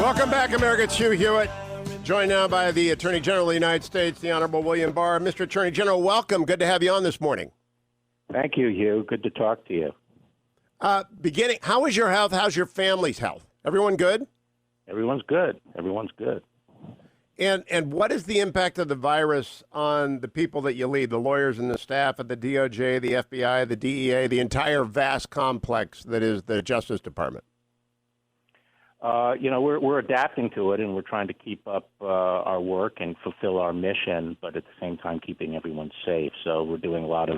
Welcome back, America. It's Hugh Hewitt, joined now by the Attorney General of the United States, the Honorable William Barr. Mr. Attorney General, welcome. Good to have you on this morning. Thank you, Hugh. Good to talk to you. How is your health? How's your family's health? Everyone good? Everyone's good. Everyone's good. And what is the impact of the virus on the people that you lead, the lawyers and the staff at the DOJ, the FBI, the DEA, the entire vast complex that is the Justice Department? We're adapting to it, and we're trying to keep up our work and fulfill our mission, but at the same time keeping everyone safe. So we're doing a lot of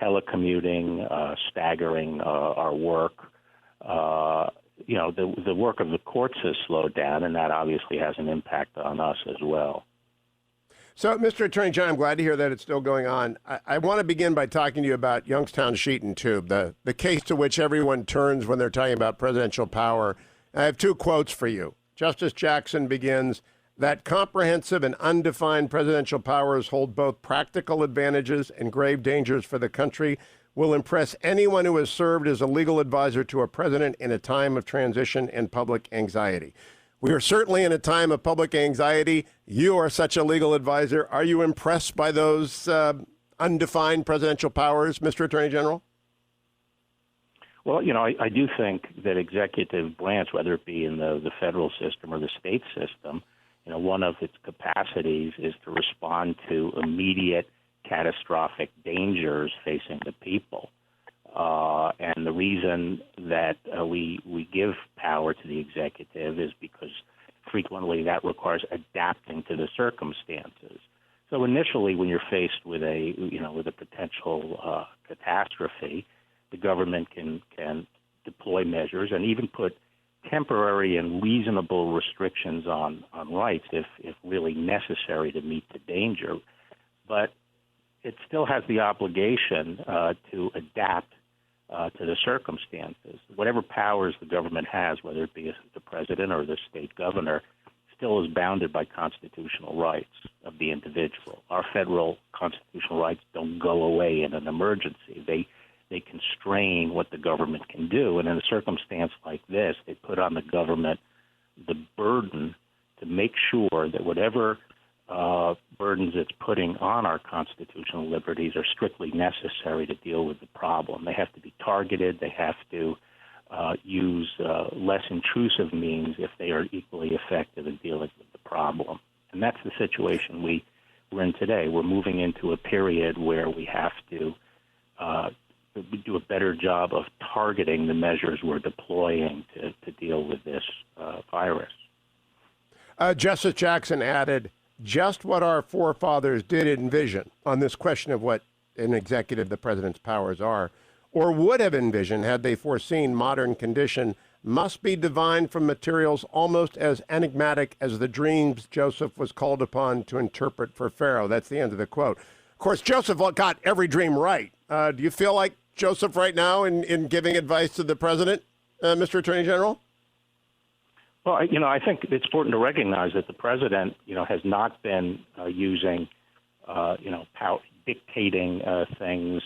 telecommuting, staggering our work. The work of the courts has slowed down, and that obviously has an impact on us as well. So, Mr. Attorney General, I'm glad to hear that it's still going on. I want to begin by talking to you about Youngstown Sheet and Tube, the case to which everyone turns when they're talking about presidential power. I have two quotes for you. Justice Jackson begins, that comprehensive and undefined presidential powers hold both practical advantages and grave dangers for the country, will impress anyone who has served as a legal advisor to a president in a time of transition and public anxiety. We are certainly in a time of public anxiety. You are such a legal advisor. Are you impressed by those undefined presidential powers, Mr. Attorney General? Well, I do think that executive branch, whether it be in the federal system or the state system, one of its capacities is to respond to immediate catastrophic dangers facing the people. And the reason that we give power to the executive is because frequently that requires adapting to the circumstances. So initially, when you're faced with a potential catastrophe, the government can deploy measures and even put temporary and reasonable restrictions on rights if really necessary to meet the danger. But it still has the obligation to adapt to the circumstances. Whatever powers the government has, whether it be the president or the state governor, still is bounded by constitutional rights of the individual. Our federal constitutional rights don't go away in an emergency. They constrain what the government can do. And in a circumstance like this, they put on the government the burden to make sure that whatever burdens it's putting on our constitutional liberties are strictly necessary to deal with the problem. They have to be targeted. They have to use less intrusive means if they are equally effective in dealing with the problem. And that's the situation we're in today. We're moving into a period where we have to do a better job of targeting the measures we're deploying to deal with this virus. Justice Jackson added, just what our forefathers did envision on this question of what an executive, the president's powers are, or would have envisioned had they foreseen modern condition, must be divined from materials almost as enigmatic as the dreams Joseph was called upon to interpret for Pharaoh. That's the end of the quote. Of course, Joseph got every dream right. Do you feel like Joseph right now in giving advice to the president, Mr. Attorney General? Well, I think it's important to recognize that the president, has not been using, dictating things,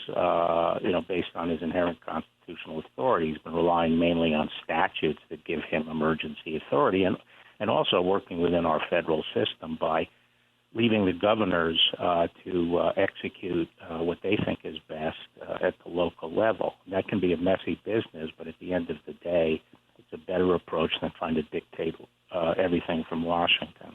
based on his inherent constitutional authority. He's been relying mainly on statutes that give him emergency authority and also working within our federal system by leaving the governors to execute what they think is best at the local level. That can be a messy business, but at the end of the day, it's a better approach than trying to dictate everything from Washington.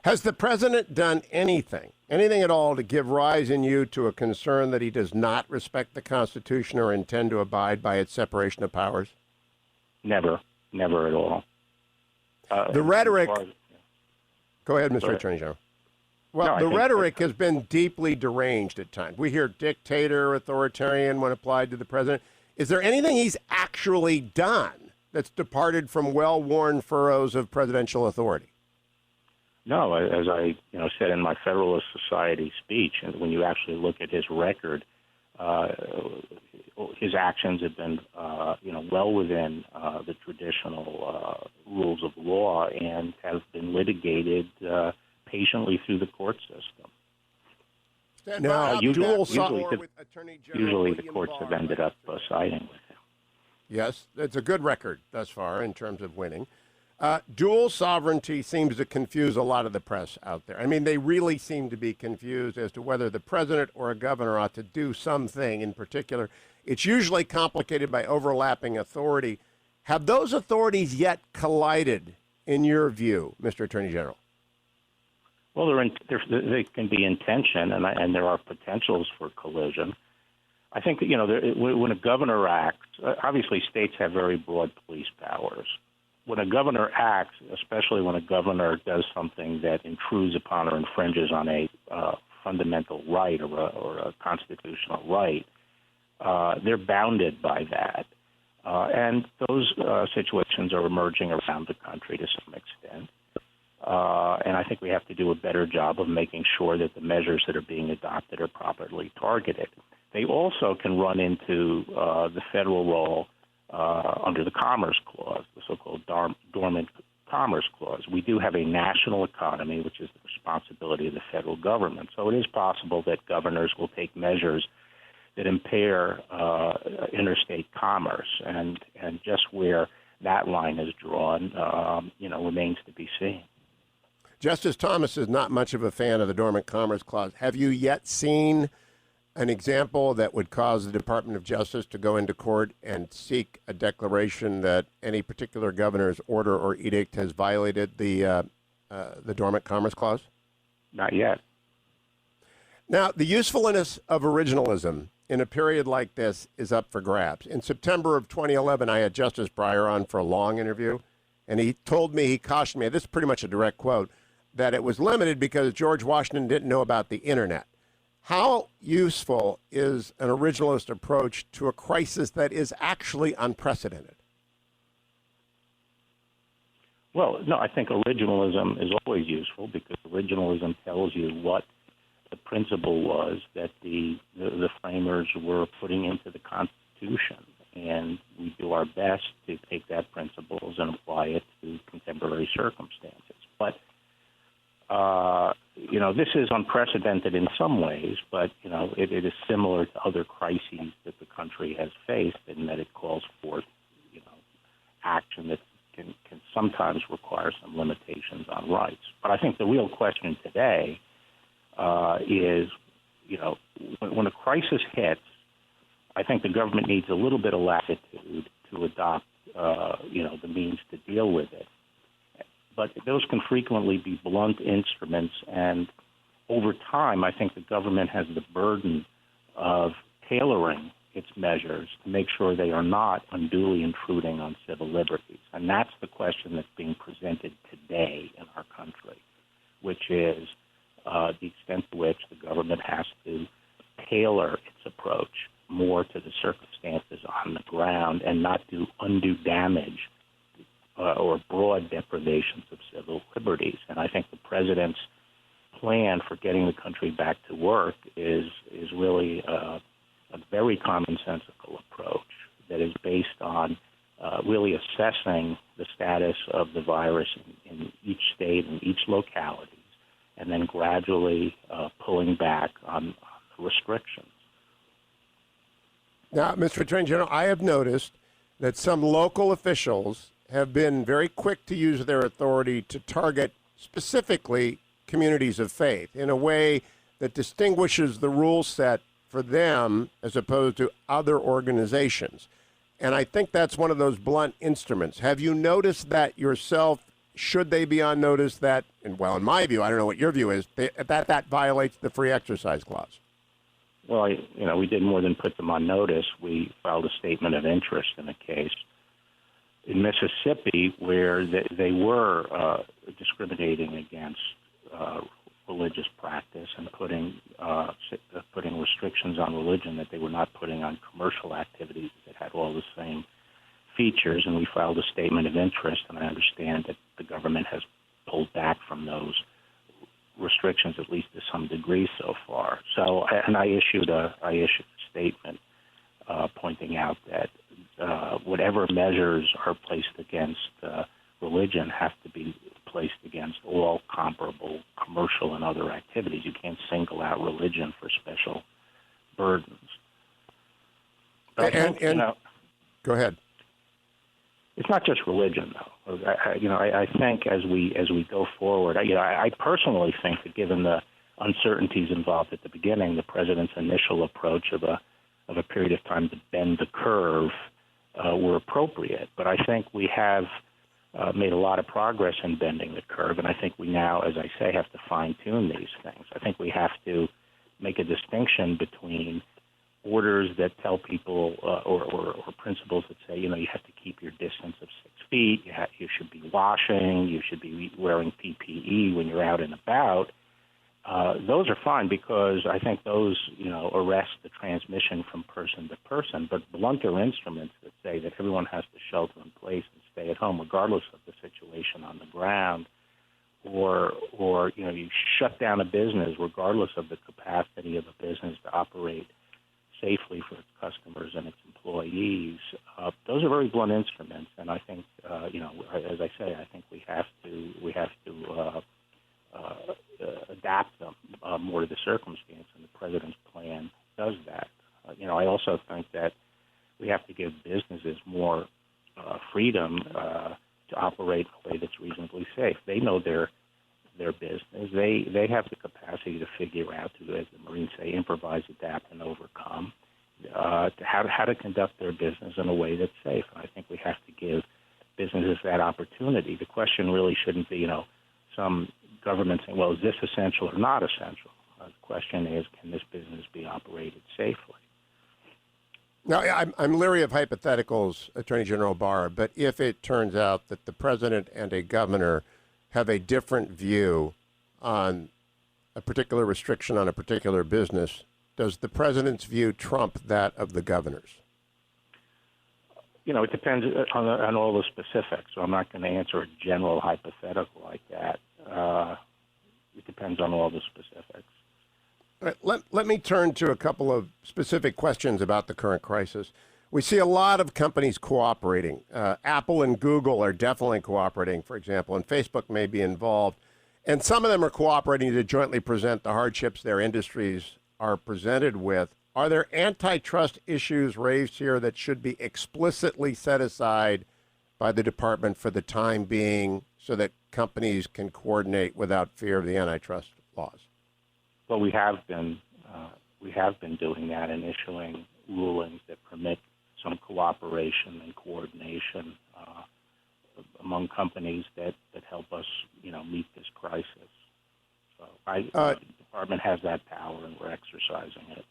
Has the president done anything at all to give rise in you to a concern that he does not respect the Constitution or intend to abide by its separation of powers? Never at all. The rhetoric... Go ahead, Mr. Attorney General. Well, the rhetoric has been deeply deranged at times. We hear dictator, authoritarian when applied to the president. Is there anything he's actually done that's departed from well-worn furrows of presidential authority? No, as I said in my Federalist Society speech, and when you actually look at his record, his actions have been, well within the traditional rules of law and have been litigated patiently through the court system. Now, usually the courts have ended up siding with him. Yes, it's a good record thus far in terms of winning. Dual sovereignty seems to confuse a lot of the press out there. I mean, they really seem to be confused as to whether the president or a governor ought to do something in particular. It's usually complicated by overlapping authority. Have those authorities yet collided, in your view, Mr. Attorney General? Well, they can be in tension, and there are potentials for collision. I think that, when a governor acts, obviously states have very broad police powers. When a governor acts, especially when a governor does something that intrudes upon or infringes on a fundamental right or a constitutional right, they're bounded by that. And those situations are emerging around the country to some extent. And I think we have to do a better job of making sure that the measures that are being adopted are properly targeted. They also can run into the federal role under the Commerce Clause, the so-called Dormant Commerce Clause. We do have a national economy, which is the responsibility of the federal government. So it is possible that governors will take measures that impair interstate commerce, and just where that line is drawn, remains to be seen. Justice Thomas is not much of a fan of the Dormant Commerce Clause. Have you yet seen an example that would cause the Department of Justice to go into court and seek a declaration that any particular governor's order or edict has violated the Dormant Commerce Clause? Not yet. Now, the usefulness of originalism in a period like this is up for grabs. In September of 2011, I had Justice Breyer on for a long interview, and he cautioned me, this is pretty much a direct quote, that it was limited because George Washington didn't know about the internet. How useful is an originalist approach to a crisis that is actually unprecedented? Well, no, I think originalism is always useful because originalism tells you what the principle was that the framers were putting into the Constitution. And we do our best to take that principles and apply it to contemporary circumstances. But this is unprecedented in some ways, but, it is similar to other crises that the country has faced in that it calls forth, action that can sometimes require some limitations on rights. But I think the real question today is, when a crisis hits, I think the government needs a little bit of latitude to adopt, the means to deal with it. But those can frequently be blunt instruments, and over time, I think the government has the burden of tailoring its measures to make sure they are not unduly intruding on civil liberties. And that's the question that's being presented today in our country, which is the extent to which the government has to tailor its approach more to the circumstances on the ground and not do undue damage or broad deprivations of civil liberties. And I think the president's plan for getting the country back to work is really a very commonsensical approach that is based on really assessing the status of the virus in each state and each locality, and then gradually pulling back on restrictions. Now, Mr. Attorney General, I have noticed that some local officials have been very quick to use their authority to target specifically communities of faith in a way that distinguishes the rule set for them as opposed to other organizations. And I think that's one of those blunt instruments. Have you noticed that yourself? Should they be on notice that, and well, in my view, I don't know what your view is, that violates the free exercise clause? Well, we did more than put them on notice. We filed a statement of interest in a case in Mississippi where they were discriminating against religious practice and putting restrictions on religion that they were not putting on commercial activities that had all the same features. And we filed a statement of interest, and I understand that the government has pulled back from those restrictions, at least to some degree so far. So, and I issued a statement pointing out that whatever measures are placed against religion have to be placed against all comparable commercial and other activities. You can't single out religion for special burdens. But go ahead. It's not just religion, though. I think as we go forward, I personally think that given the uncertainties involved at the beginning, the president's initial approach of a period of time to bend the curve were appropriate. But I think we have made a lot of progress in bending the curve, and I think we now, as I say, have to fine-tune these things. I think we have to make a distinction between orders that tell people or principles that say, you have to keep your distance of 6 feet, you should be washing, you should be wearing PPE when you're out and about. Those are fine because I think those, arrest the transmission from person to person. But blunter instruments that say that everyone has to shelter in place and stay at home, regardless of the situation on the ground, or you shut down a business, regardless of the capacity of a business to operate safely for its customers and its employees. Those are very blunt instruments, and I think, as I say, I think we have to adapt them more to the circumstance, and the president's plan does that. I also think that we have to give businesses more freedom to operate in a way that's reasonably safe. They know their business. They have the capacity to figure out, to, as the Marines say, improvise, adapt, and overcome, to how to conduct their business in a way that's safe. And I think we have to give businesses that opportunity. The question really shouldn't be, some government saying, well, is this essential or not essential? The question is, can this business be operated safely? Now, I'm leery of hypotheticals, Attorney General Barr, but if it turns out that the president and a governor have a different view on a particular restriction on a particular business, does the president's view trump that of the governor's? It depends on all the specifics, so I'm not going to answer a general hypothetical like that. It depends on all the specifics. All right, let me turn to a couple of specific questions about the current crisis. We see a lot of companies cooperating. Apple and Google are definitely cooperating, for example, and Facebook may be involved. And some of them are cooperating to jointly present the hardships their industries are presented with. Are there antitrust issues raised here that should be explicitly set aside by the department for the time being so that companies can coordinate without fear of the antitrust laws? Well, we have been doing that and issuing rulings that permit some cooperation and coordination among companies that help us, meet this crisis. So the department has that power, and we're exercising it.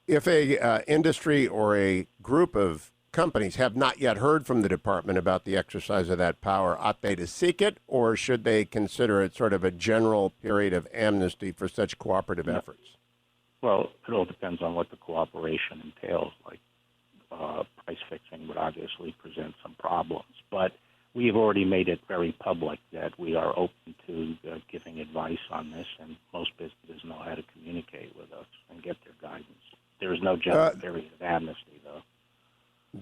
If a industry or a group of companies have not yet heard from the department about the exercise of that power, ought they to seek it, or should they consider it sort of a general period of amnesty for such cooperative efforts? Well, it all depends on what the cooperation entails. Like price fixing would obviously present some problems, but we have already made it very public that we are open to giving advice on this, and most businesses know how to communicate with us and get their guidance. There is no general period of amnesty, though.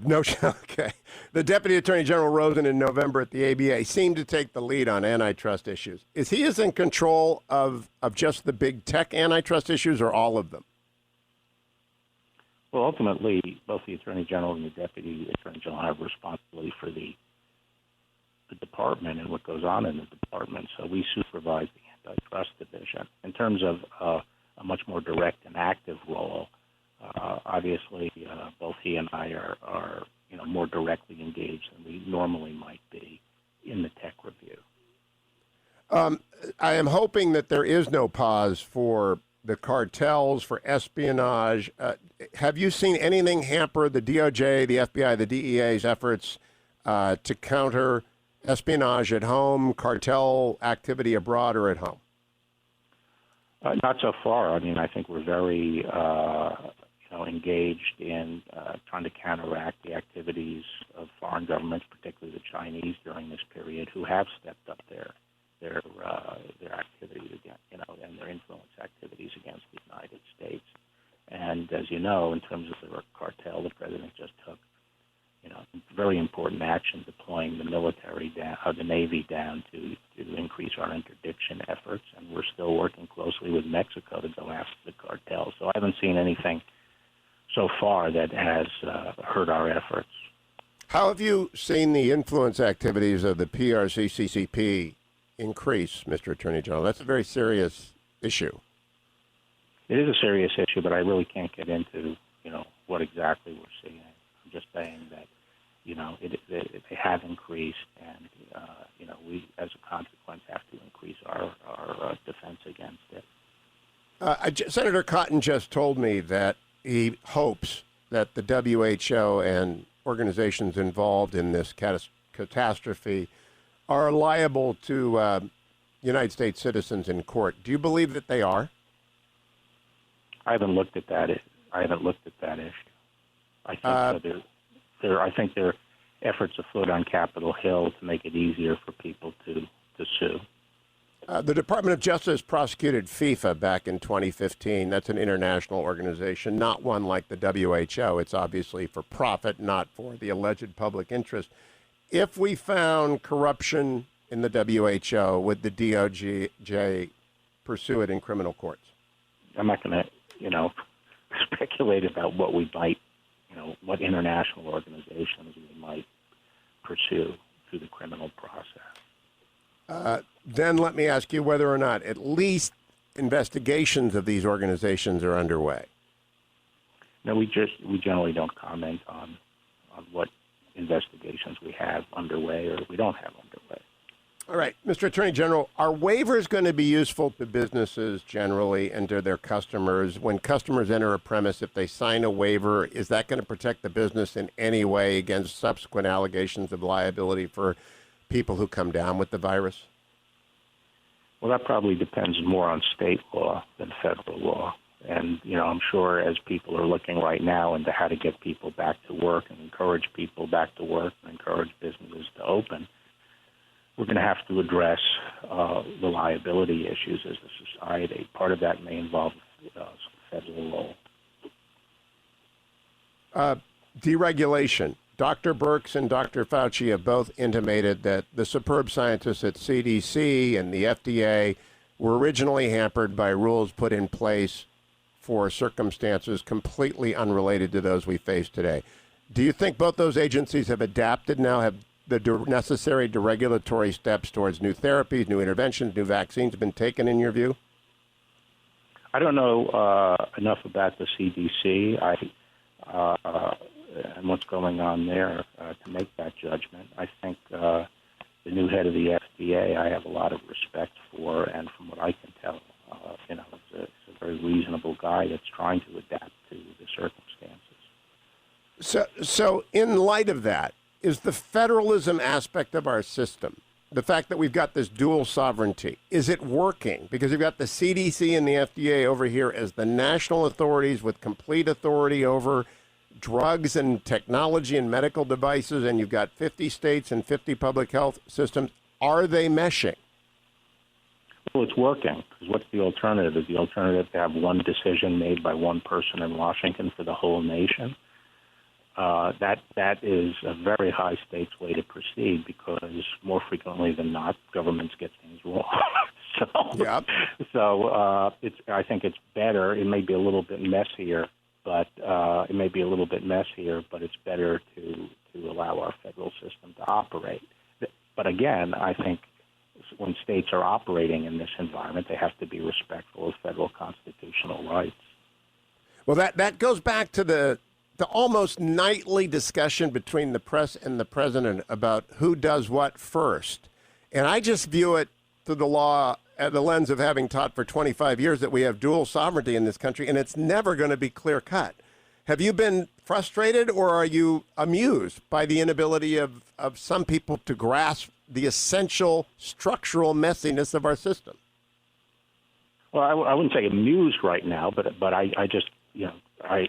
No, okay. The Deputy Attorney General Rosen in November at the ABA seemed to take the lead on antitrust issues. Is he as in control of just the big tech antitrust issues or all of them? Well, ultimately, both the Attorney General and the Deputy Attorney General have responsibility for the department and what goes on in the department. So we supervise the antitrust division. In terms of a much more direct and active role, obviously, both he and I are more directly engaged than we normally might be in the tech review. I am hoping that there is no pause for the cartels, for espionage. Have you seen anything hamper the DOJ, the FBI, the DEA's efforts to counter espionage at home, cartel activity abroad or at home? Not so far. I mean, I think we're very engaged in trying to counteract the activities of foreign governments, particularly the Chinese, during this period, who have stepped up their activities against, and their influence activities against the United States. And as you know, in terms of the cartel, the president just took, very important action, deploying the military down, the Navy down to increase our interdiction efforts, and we're still working closely with Mexico to go after the cartel. So I haven't seen anything so far that has hurt our efforts. How have you seen the influence activities of the PRC-CCP increase, Mr. Attorney General? That's a very serious issue. It is a serious issue, but I really can't get into, what exactly we're seeing. I'm just saying that, they have increased, and, we, as a consequence, have to increase our defense against it. Senator Cotton just told me that he hopes that the WHO and organizations involved in this catastrophe are liable to United States citizens in court. Do you believe that they are? I haven't looked at that. I haven't looked at that issue. I think there are efforts afoot on Capitol Hill to make it easier for people to sue. The Department of Justice prosecuted FIFA back in 2015. That's an international organization, not one like the WHO. It's obviously for profit, not for the alleged public interest. If we found corruption in the WHO, would the DOJ pursue it in criminal courts? I'm not going to, speculate about what we might, what international organizations we might pursue through the criminal process. Then let me ask you whether or not at least investigations of these organizations are underway. No, we generally don't comment on what investigations we have underway or we don't have underway. All right, Mr. Attorney General, are waivers going to be useful to businesses generally and to their customers? When customers enter a premise, if they sign a waiver, is that going to protect the business in any way against subsequent allegations of liability for people who come down with the virus? Well, that probably depends more on state law than federal law. And, I'm sure as people are looking right now into how to get people back to work and encourage people back to work and encourage businesses to open, we're going to have to address the liability issues as a society. Part of that may involve some federal law. Deregulation. Dr. Birx and Dr. Fauci have both intimated that the superb scientists at CDC and the FDA were originally hampered by rules put in place for circumstances completely unrelated to those we face today. Do you think both those agencies have adapted now, have the necessary deregulatory steps towards new therapies, new interventions, new vaccines been taken in your view? I don't know enough about the CDC and what's going on there to make that judgment. I think the new head of the FDA I have a lot of respect for, and from what I can tell, it's a very reasonable guy that's trying to adapt to the circumstances. So in light of that, is the federalism aspect of our system, the fact that we've got this dual sovereignty, is it working? Because you've got the CDC and the FDA over here as the national authorities with complete authority over drugs and technology and medical devices, and you've got 50 states and 50 public health systems. Are they meshing? Well, it's working. Because what's the alternative? Is the alternative to have one decision made by one person in Washington for the whole nation? That is a very high stakes way to proceed because more frequently than not, governments get things wrong. I think it's better. It may be a little bit messier, but it's better to allow our federal system to operate. But again, I think when states are operating in this environment, they have to be respectful of federal constitutional rights. Well, that goes back to the almost nightly discussion between the press and the president about who does what first. And I just view it through the law at the lens of having taught for 25 years that we have dual sovereignty in this country, and it's never going to be clear cut. Have you been frustrated, or are you amused by the inability of some people to grasp the essential structural messiness of our system? Well, I wouldn't say amused right now, but I just, I,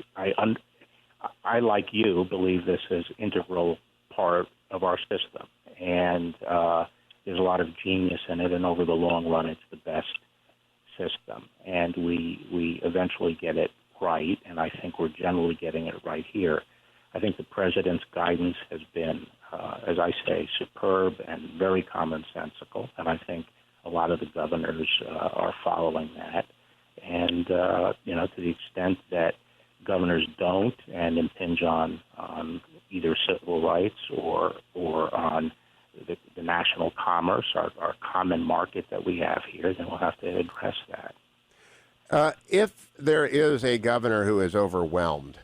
like you, believe this is an integral part of our system. And there's a lot of genius in it, and over the long run, it's the best system. And we eventually get it right, and I think we're generally getting it right here. I think the president's guidance has been, as I say, superb and very commonsensical, and I think a lot of the governors are following that. And, to the extent that governors don't and impinge on either civil rights or on the national commerce, our common market that we have here, then we'll have to address that. If there is a governor who is overwhelmed,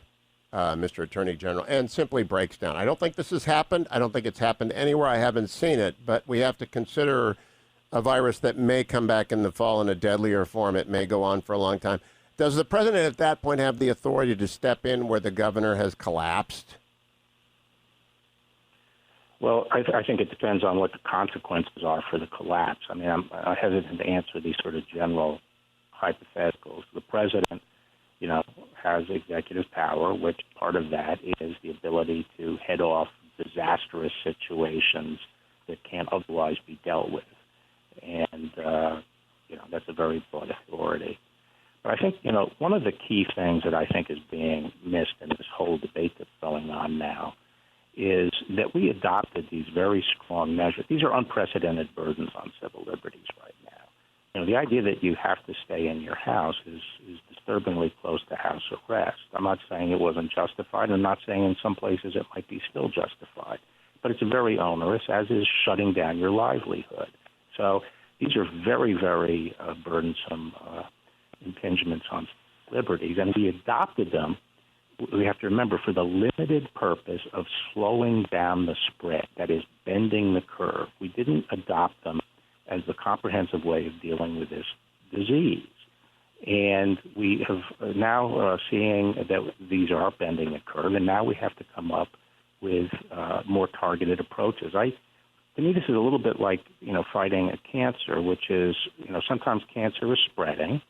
Mr. Attorney General, and simply breaks down, I don't think this has happened. I don't think it's happened anywhere. I haven't seen it, but we have to consider a virus that may come back in the fall in a deadlier form. It may go on for a long time. Does the president at that point have the authority to step in where the governor has collapsed? Well, I think it depends on what the consequences are for the collapse. I mean, I'm hesitant to answer these sort of general hypotheticals. The president, has executive power, which part of that is the ability to head off disastrous situations that can't otherwise be dealt with. And, that's a very broad authority. But I think, one of the key things that I think is being missed in this whole debate that's going on now is that we adopted these very strong measures. These are unprecedented burdens on civil liberties right now. The idea that you have to stay in your house is disturbingly close to house arrest. I'm not saying it wasn't justified. I'm not saying in some places it might be still justified. But it's very onerous, as is shutting down your livelihood. So these are very, very burdensome impingements on liberties. And we adopted them, we have to remember, for the limited purpose of slowing down the spread, that is, bending the curve. We didn't adopt them as the comprehensive way of dealing with this disease. And we have now seeing that these are bending the curve, and now we have to come up with more targeted approaches. To me, this is a little bit like, fighting a cancer, which is, sometimes cancer is spreading,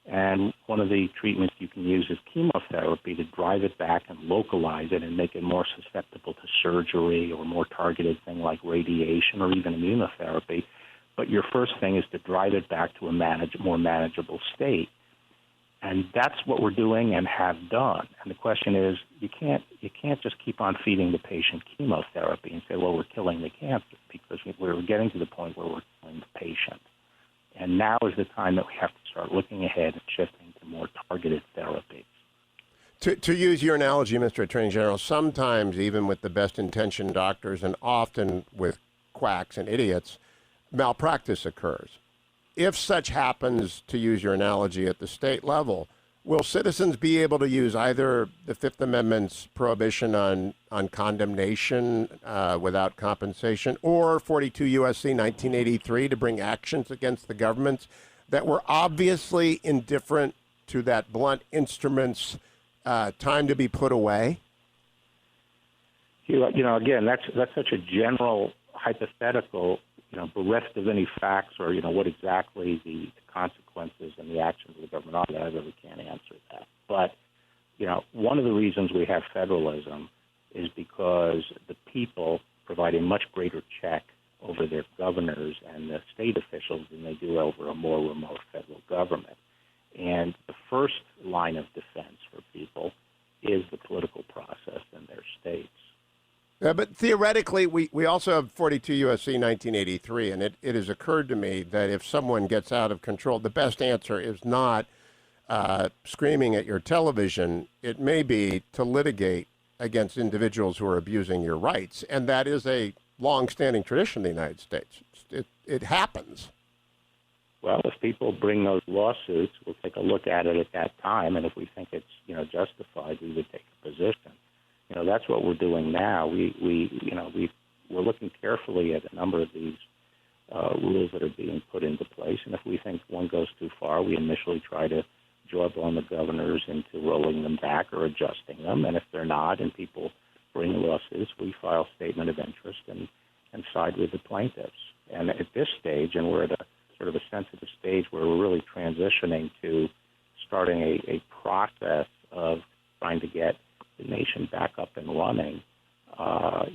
and one of the treatments you can use is chemotherapy to drive it back and localize it and make it more susceptible to surgery or more targeted thing like radiation or even immunotherapy. But your first thing is to drive it back to a more manageable state. And that's what we're doing and have done. And the question is, you can't just keep on feeding the patient chemotherapy and say, well, we're killing the cancer, because we're getting to the point where we're killing the patient. And now is the time that we have to start looking ahead and shifting to more targeted therapies. To use your analogy, Mr. Attorney General, sometimes even with the best intentioned doctors and often with quacks and idiots, malpractice occurs. If such happens, to use your analogy, at the state level, will citizens be able to use either the Fifth Amendment's prohibition on condemnation without compensation or 42 U.S.C. 1983 to bring actions against the governments that were obviously indifferent to that blunt instrument's time to be put away? Again, that's such a general hypothetical, bereft of any facts or, what exactly the consequences and the actions of the government are. I really can't answer that. But, one of the reasons we have federalism is because the people provide a much greater check over their governors and the state officials than they do over a more remote federal government. And the first line of defense for people is the political process in their states. But theoretically, we also have 42 U.S.C. 1983, and it has occurred to me that if someone gets out of control, the best answer is not screaming at your television. It may be to litigate against individuals who are abusing your rights, and that is a long-standing tradition in the United States. It happens. Well, if people bring those lawsuits, we'll take a look at it at that time, and if we think it's justified, we would take a position. That's what we're doing now. We're looking carefully at a number of these rules that are being put into place, and if we think one goes too far, we initially try to jawbone the governors into rolling them back or adjusting them, and if they're not, and people bring lawsuits, we file statement of interest and side with the plaintiffs. And at this stage, and we're at a sort of a sensitive stage where we're really transitioning to starting a process of trying to get the nation back up and running,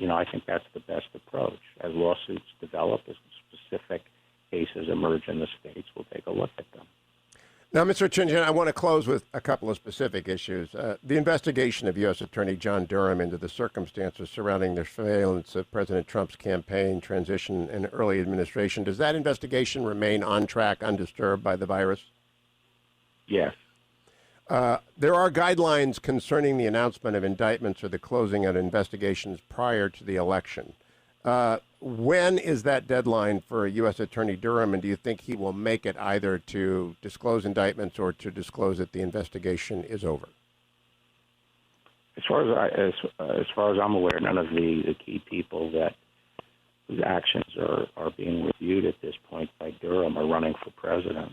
I think that's the best approach. As lawsuits develop, as specific cases emerge in the states, we'll take a look at them. Now, Mr. Chinjan, I want to close with a couple of specific issues. The investigation of U.S. Attorney John Durham into the circumstances surrounding the surveillance of President Trump's campaign, transition, and early administration, does that investigation remain on track, undisturbed by the virus? Yes. There are guidelines concerning the announcement of indictments or the closing of investigations prior to the election. When is that deadline for U.S. Attorney Durham, and do you think he will make it either to disclose indictments or to disclose that the investigation is over? As far as I'm aware, none of the key people whose actions are being reviewed at this point by Durham are running for president.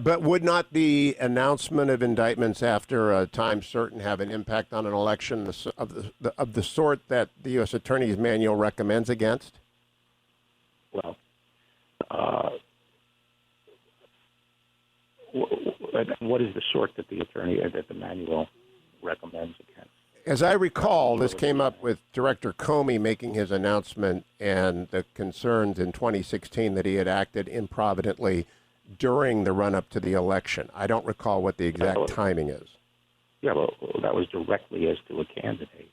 But would not the announcement of indictments after a time certain have an impact on an election of the sort that the U.S. Attorney's Manual recommends against? Well, what is the sort that the manual recommends against? As I recall, this came up with Director Comey making his announcement and the concerns in 2016 that he had acted improvidently during the run-up to the election. I don't recall what the exact timing is. Yeah, well, that was directly as to a candidate.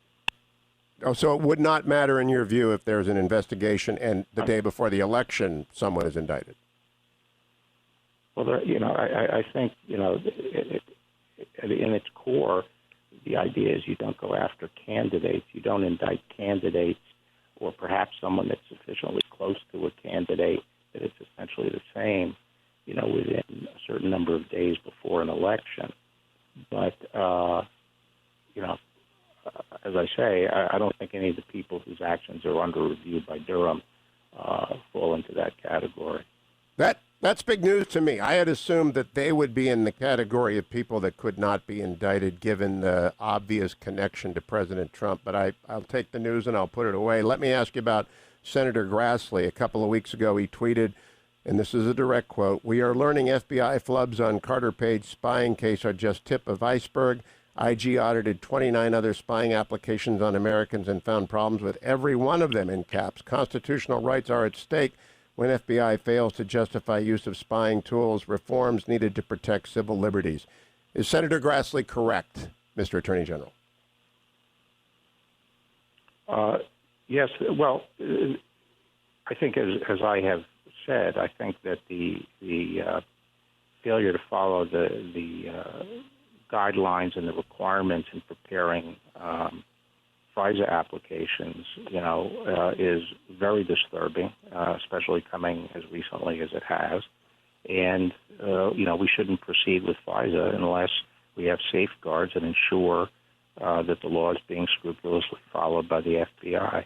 Oh, so it would not matter in your view if there's an investigation and the day before the election someone is indicted? Well, I think, in its core, the idea is you don't go after candidates. You don't indict candidates or perhaps someone that's sufficiently close to a candidate that it's essentially the same, within a certain number of days before an election. But, as I say, I don't think any of the people whose actions are under review by Durham fall into that category. That's big news to me. I had assumed that they would be in the category of people that could not be indicted given the obvious connection to President Trump, but I'll take the news and I'll put it away. Let me ask you about Senator Grassley. A couple of weeks ago he tweeted, and this is a direct quote, "We are learning FBI flubs on Carter Page spying case are just tip of iceberg. IG audited 29 other spying applications on Americans and found problems with every one of them," in caps. "Constitutional rights are at stake when FBI fails to justify use of spying tools, reforms needed to protect civil liberties." Is Senator Grassley correct, Mr. Attorney General? Yes. Well, I think as I have said, I think that the failure to follow the guidelines and the requirements in preparing FISA applications, is very disturbing, especially coming as recently as it has. And, we shouldn't proceed with FISA unless we have safeguards and ensure that the law is being scrupulously followed by the FBI.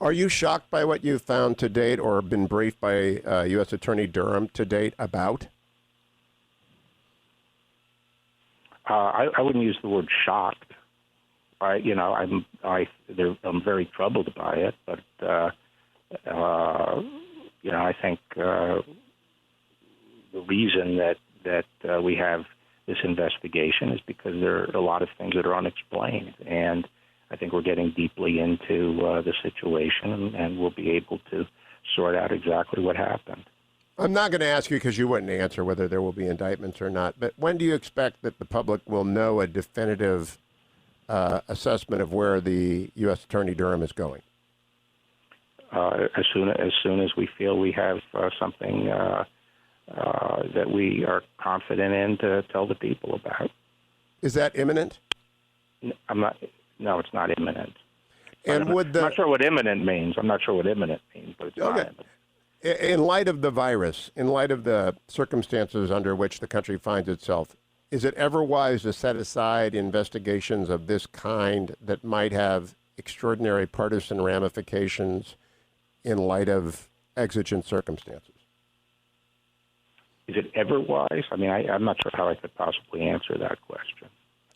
Are you shocked by what you've found to date or been briefed by U.S. Attorney Durham to date about? I wouldn't use the word shocked. I'm very troubled by it, but I think the reason that we have this investigation is because there are a lot of things that are unexplained, and I think we're getting deeply into the situation, and we'll be able to sort out exactly what happened. I'm not going to ask you because you wouldn't answer whether there will be indictments or not, but when do you expect that the public will know a definitive assessment of where the U.S. Attorney Durham is going? As soon as we feel we have something that we are confident in to tell the people about. Is that imminent? No, it's not imminent. And I'm not sure what imminent means. I'm not sure what imminent means, but it's not imminent. In light of the virus, in light of the circumstances under which the country finds itself, is it ever wise to set aside investigations of this kind that might have extraordinary partisan ramifications in light of exigent circumstances? Is it ever wise? I mean, I'm not sure how I could possibly answer that question.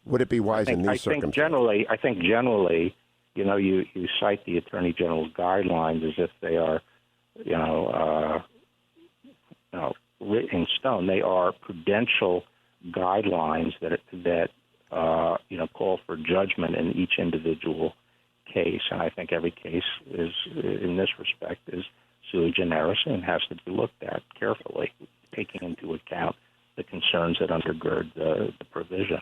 Would it be wise in these circumstances? I think generally, you cite the Attorney General's guidelines as if they are, written in stone. They are prudential guidelines that call for judgment in each individual case, and I think every case is, in this respect, is sui generis and has to be looked at carefully, taking into account the concerns that undergird the provision.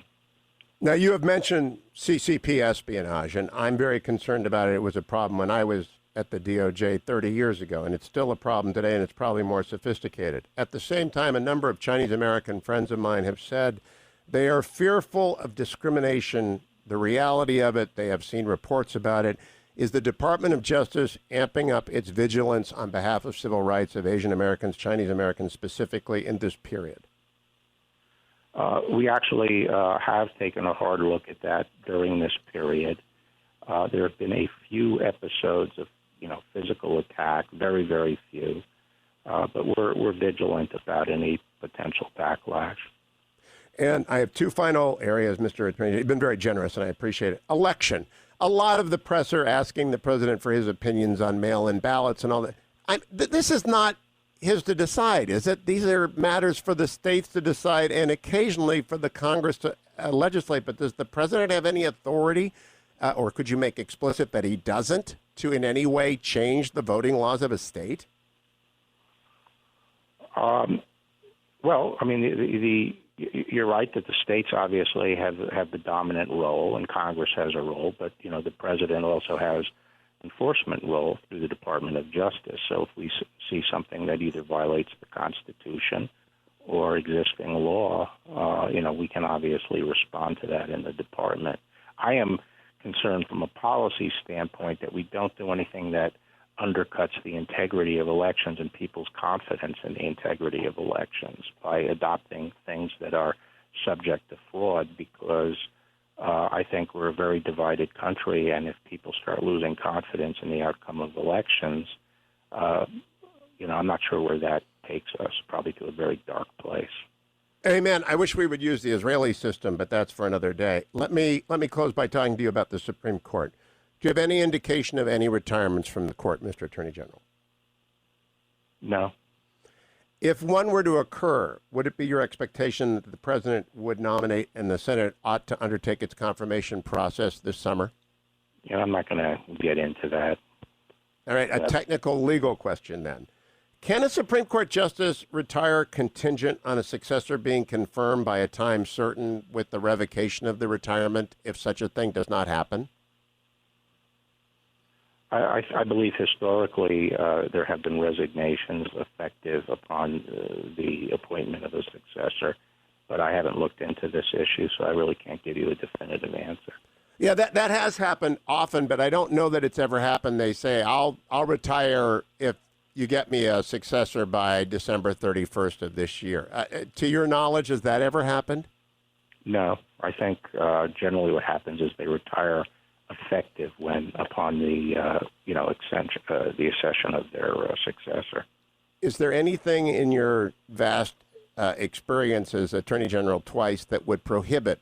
Now, you have mentioned CCP espionage, and I'm very concerned about it. It was a problem when I was at the DOJ 30 years ago, and it's still a problem today, and it's probably more sophisticated. At the same time, a number of Chinese-American friends of mine have said They are fearful of discrimination, the reality of it. They have seen reports about it. Is the Department of Justice amping up its vigilance on behalf of civil rights of Asian Americans, Chinese Americans specifically in this period? We actually have taken a hard look at that during this period. There have been a few episodes of, physical attack, very, very few, but we're vigilant about any potential backlash. And I have two final areas, Mr. Attorney. You've been very generous, and I appreciate it. Election. A lot of the press are asking the president for his opinions on mail-in ballots and all that. This is not his to decide, is it? These are matters for the states to decide and occasionally for the Congress to legislate. But does the president have any authority, or could you make explicit that he doesn't, to in any way change the voting laws of a state? Well, I mean, you're right that the states obviously have the dominant role, and Congress has a role, but the president also has enforcement role through the Department of Justice. So if we see something that either violates the Constitution or existing law, we can obviously respond to that in the department. I am concerned from a policy standpoint that we don't do anything that undercuts the integrity of elections and people's confidence in the integrity of elections by adopting things that are subject to fraud, because I think we're a very divided country, and if people start losing confidence in the outcome of elections, I'm not sure where that takes us, probably to a very dark place. Amen. I wish we would use the Israeli system, but that's for another day. Let me close by talking to you about the Supreme Court. Do you have any indication of any retirements from the court, Mr. Attorney General? No. If one were to occur, would it be your expectation that the president would nominate and the Senate ought to undertake its confirmation process this summer? I'm not going to get into that. All right, a technical legal question then. Can a Supreme Court justice retire contingent on a successor being confirmed by a time certain with the revocation of the retirement if such a thing does not happen? I believe historically there have been resignations effective upon the appointment of a successor, but I haven't looked into this issue, so I really can't give you a definitive answer. Yeah, that has happened often, but I don't know that it's ever happened. They say, I'll retire if you get me a successor by December 31st of this year. To your knowledge, has that ever happened? No. I think generally what happens is they retire effective when upon the the accession of their successor. Is there anything in your vast experience as Attorney General twice that would prohibit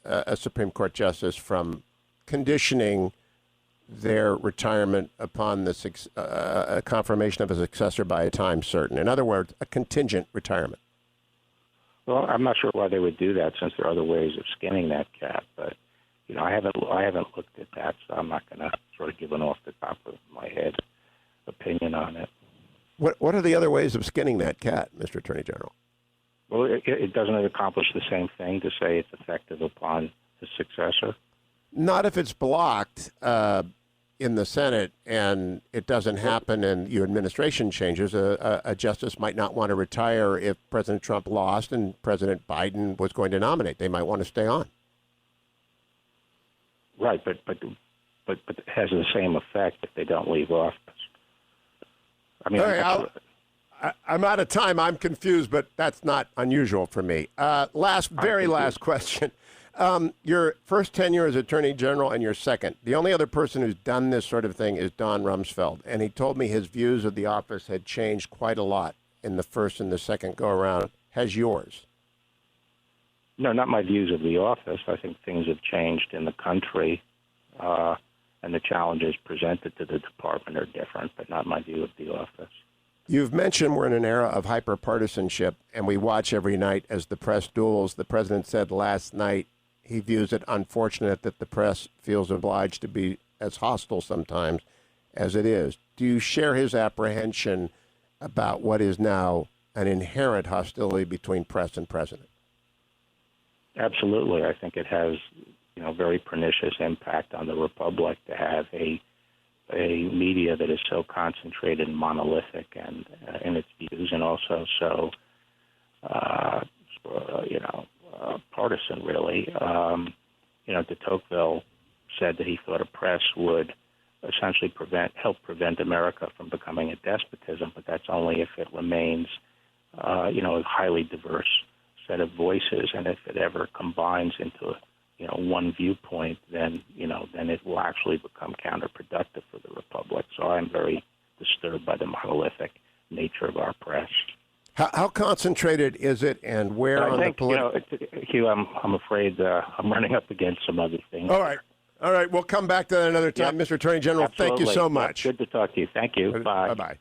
a Supreme Court justice from conditioning their retirement upon the confirmation of a successor by a time certain? In other words, a contingent retirement. Well, I'm not sure why they would do that, since there are other ways of skinning that cat, but I haven't looked at that, so I'm not going to sort of give an off the top of my head opinion on it. What are the other ways of skinning that cat, Mr. Attorney General? Well, it doesn't accomplish the same thing to say it's effective upon the successor? Not if it's blocked in the Senate and it doesn't happen and your administration changes. A justice might not want to retire if President Trump lost and President Biden was going to nominate. They might want to stay on. Right, but it has the same effect if they don't leave office. I mean, I'm out of time. I'm confused, but that's not unusual for me. Last question. Your first tenure as Attorney General and your second. The only other person who's done this sort of thing is Don Rumsfeld, and he told me his views of the office had changed quite a lot in the first and the second go-around. Has yours? No, not my views of the office. I think things have changed in the country, and the challenges presented to the department are different, but not my view of the office. You've mentioned we're in an era of hyper-partisanship, and we watch every night as the press duels. The president said last night he views it unfortunate that the press feels obliged to be as hostile sometimes as it is. Do you share his apprehension about what is now an inherent hostility between press and president? Absolutely. I think it has, very pernicious impact on the republic to have a media that is so concentrated and monolithic and in its views, and also so, partisan, really. De Tocqueville said that he thought a press would essentially help prevent America from becoming a despotism, but that's only if it remains, a highly diverse set of voices, and if it ever combines into, one viewpoint, then it will actually become counterproductive for the republic. So I'm very disturbed by the monolithic nature of our press. How concentrated is it, and where but on I think, the political? Hugh, I'm afraid I'm running up against some other things. All right. We'll come back to that another time, Mr. Attorney General. Absolutely. Thank you so much. Good to talk to you. Thank you. Bye. Bye-bye.